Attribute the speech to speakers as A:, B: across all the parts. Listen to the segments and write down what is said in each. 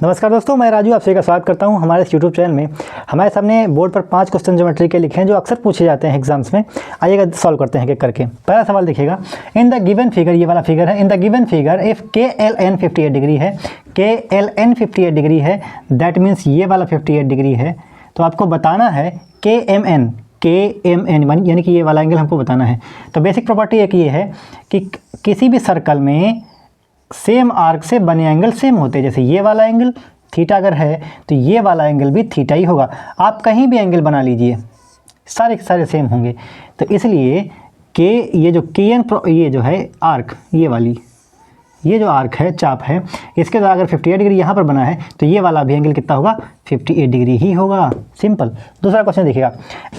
A: नमस्कार दोस्तों, मैं राजू आपसे का स्वागत करता हूं हमारे इस यूट्यूब चैनल में। हमारे सामने बोर्ड पर 5 क्वेश्चन ज्योमेट्री के लिखे हैं जो अक्सर पूछे जाते हैं एग्जाम्स में। आइएगा सॉल्व करते हैं एक करके। पहला सवाल देखिएगा, इन द गिवन फिगर, ये वाला फिगर है, इन द गिवन फिगर इफ के एल एन 58 डिग्री है, के एल एन 58 डिग्री है, दैट मीन्स ये वाला 58 डिग्री है। तो आपको बताना है के एम एन यानी कि ये वाला एंगल हमको बताना है। तो बेसिक प्रॉपर्टी एक ये है कि किसी भी सर्कल में सेम आर्क से बने एंगल सेम होते हैं। जैसे ये वाला एंगल थीटा अगर है तो ये वाला एंगल भी थीटा ही होगा। आप कहीं भी एंगल बना लीजिए, सारे के सारे सेम होंगे। तो इसलिए के ये जो के एन ये जो है आर्क, ये जो आर्क है, चाप है, इसके द्वारा अगर 58 डिग्री यहाँ पर बना है तो ये वाला भी एंगल कितना होगा? 58 डिग्री ही होगा। सिंपल। दूसरा क्वेश्चन देखिएगा,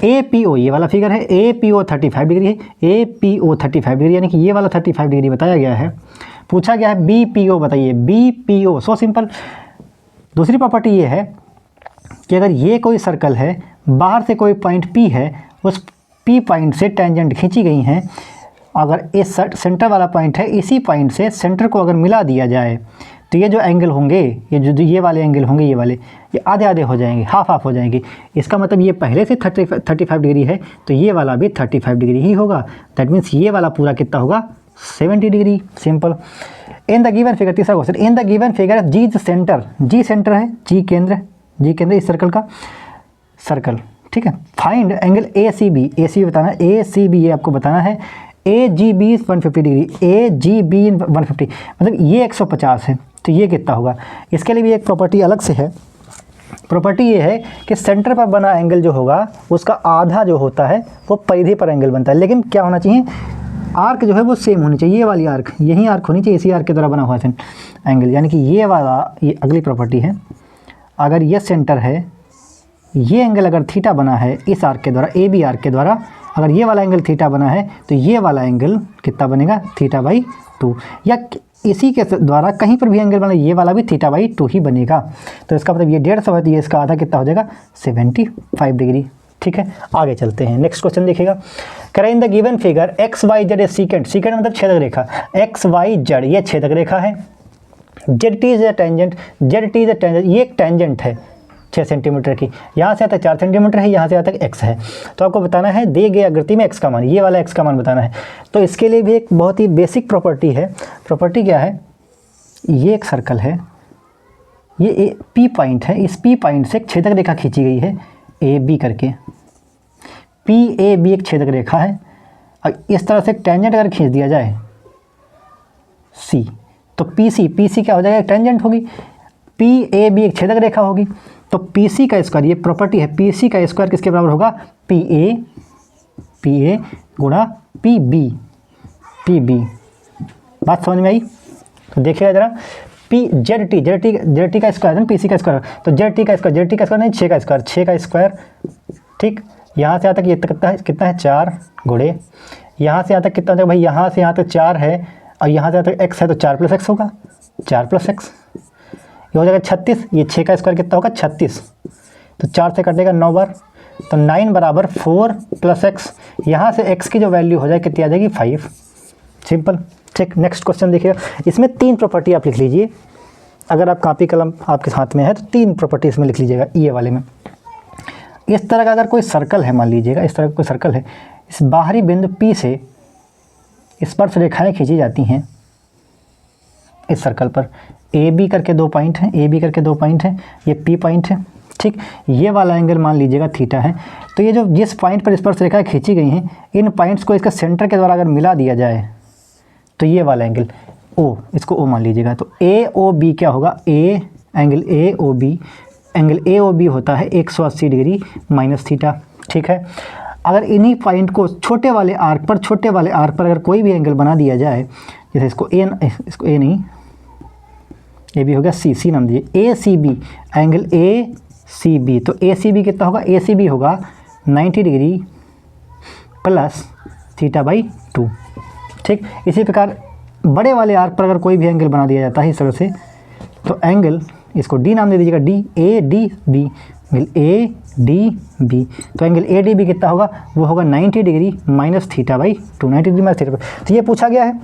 A: ए पी ओ, ये वाला फिगर है, ए पी ओ 35 डिग्री है, ए पी ओ 35 डिग्री यानी कि ये वाला 35 डिग्री बताया गया है। पूछा गया है बी पी ओ, बताइए B P O. So simple. दूसरी प्रॉपर्टी ये है कि अगर ये कोई सर्कल है, बाहर से कोई पॉइंट पी है, उस पी पॉइंट से टेंजेंट खींची गई हैं, अगर इस सेंटर वाला पॉइंट है, इसी पॉइंट से सेंटर को अगर मिला दिया जाए तो ये जो एंगल होंगे, ये वाले एंगल होंगे, ये आधे आधे हो जाएंगे, हाफ हाफ हो जाएंगे। इसका मतलब ये पहले से 35 डिग्री है तो ये वाला भी 35 डिग्री ही होगा। दैट मीन्स ये वाला पूरा कितना होगा? 70 degree. Simple. In the given figure, तीसरा question, in the given figure G centre, G centre है, जी केंद्र इस सर्कल का, सर्कल, ठीक है। Find angle A C B, बताना है, ए सी बी ये आपको बताना है। A G B 150 degree, A G B 150 मतलब ये 150 है तो ये कितना होगा? इसके लिए भी एक प्रॉपर्टी अलग से है। प्रॉपर्टी ये है कि सेंटर पर बना एंगल जो होगा उसका आधा जो होता है वो परिधि पर एंगल बनता है। लेकिन क्या होना चाहिए? आर्क जो है वो सेम होनी चाहिए। ये वाली आर्क, यही आर्क होनी चाहिए, इसी आर्क के द्वारा बना हुआ है एंगल। यानी कि ये वाला, ये अगली प्रॉपर्टी है, अगर ये सेंटर है, ये एंगल अगर थीटा बना है इस आर्क के द्वारा, ए बी आर्क के द्वारा, अगर ये वाला एंगल थीटा बना है तो ये वाला एंगल कितना बनेगा? θ/2। या इसी के द्वारा कहीं पर भी एंगल बना, ये वाला भी θ/2 ही बनेगा। तो इसका मतलब ये 150 है तो ये इसका आधा कितना हो जाएगा? 75 डिग्री। ठीक है, आगे चलते हैं। नेक्स्ट क्वेश्चन देखिएगा, करें in the given figure X Y Z a secant, secant मतलब छेदक रेखा, एक्स वाई जेड ये छेदक रेखा है, Z T is a tangent, ये एक टेंजेंट है 6 सेंटीमीटर की, यहाँ से यहाँ तक 4 सेंटीमीटर है, यहाँ से यहाँ तक x है। तो आपको बताना है दे गए आकृति में x का मान, ये वाला x का मान बताना है। तो इसके लिए भी एक बहुत ही बेसिक प्रॉपर्टी है। प्रॉपर्टी क्या है? ये एक सर्कल है, ये P पॉइंट है, इस P पॉइंट से एक छेदक रेखा खींची गई है ए बी करके। पी ए बी एक छेदक रेखा है और इस तरह से एक टेंजेंट अगर खींच दिया जाए सी, तो पी सी क्या हो जाएगा? टेंजेंट होगी। पी ए बी एक छेदक रेखा होगी, तो पी सी का स्क्वायर, ये प्रॉपर्टी है, पी सी का स्क्वायर किसके बराबर होगा? पी ए गुणा पी बी। बात समझ में आई? तो देखिएगा जरा, पी जेड टी का स्क्वायर है, पी सी का स्क्वायर, तो जेड टी का स्क्वायर नहीं, 6 का स्क्वायर, ठीक। यहाँ से यहाँ तक ये कितना है? 4 गुणे, यहाँ से यहाँ तक कितना हो जाएगा भाई? यहाँ से यहाँ तक 4 है और यहाँ से यहाँ तक x है तो 4 + x होगा, 4 + x ये हो जाएगा 36। ये 6 का स्क्वायर कितना होगा? 36। तो 4 से कटेगा 9 बार, तो 9 = 4 + x। यहाँ से x की जो वैल्यू हो जाए कितनी आ जाएगी? 5। सिंपल, ठीक। नेक्स्ट क्वेश्चन देखिएगा, इसमें 3 प्रॉपर्टी आप लिख लीजिए। अगर आप कॉपी कलम आपके हाथ में है तो 3 प्रॉपर्टी इसमें लिख लीजिएगा, ये वाले में। इस तरह का अगर कोई सर्कल है, मान लीजिएगा इस तरह का कोई सर्कल है, इस बाहरी बिंदु P से स्पर्श रेखाएं खींची जाती हैं इस सर्कल पर। ए बी करके 2 पॉइंट हैं, ये P पॉइंट है, ठीक। ये वाला एंगल मान लीजिएगा थीटा है। तो ये जो जिस पॉइंट पर स्पर्श रेखाएं खींची गई हैं, इन पॉइंट्स को इसका सेंटर के द्वारा अगर मिला दिया जाए तो ये वाला एंगल O, इसको O मान लीजिएगा। तो ए ओ बी क्या होगा? एंगल ए ओ बी होता है 180 डिग्री माइनस थीटा, ठीक है। अगर इन्हीं पॉइंट को छोटे वाले आर्क पर अगर कोई भी एंगल बना दिया जाए, जैसे इसको ए नहीं, ए बी हो गया, सी नाम दीजिए, A C B, angle A C B. तो ए सी बी कितना होगा? ए सी बी होगा 90 डिग्री प्लस θ/2, ठीक। इसी प्रकार बड़े वाले आर्क पर अगर कोई भी एंगल बना दिया जाता है इस तरह से, तो एंगल, इसको डी नाम दे दीजिएगा, D A D B, A D B. तो एंगल ए डी बी कितना होगा? वो होगा 90 डिग्री माइनस θ/2, 90 डिग्री माइनस θ। तो ये पूछा गया है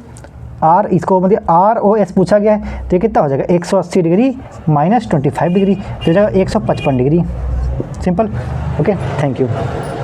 A: आर इसको मतलब ROS पूछा गया है, तो ये कितना हो जाएगा 180 डिग्री -25 डिग्री, तो हो जाएगा 155 degree. Simple. Okay, thank you.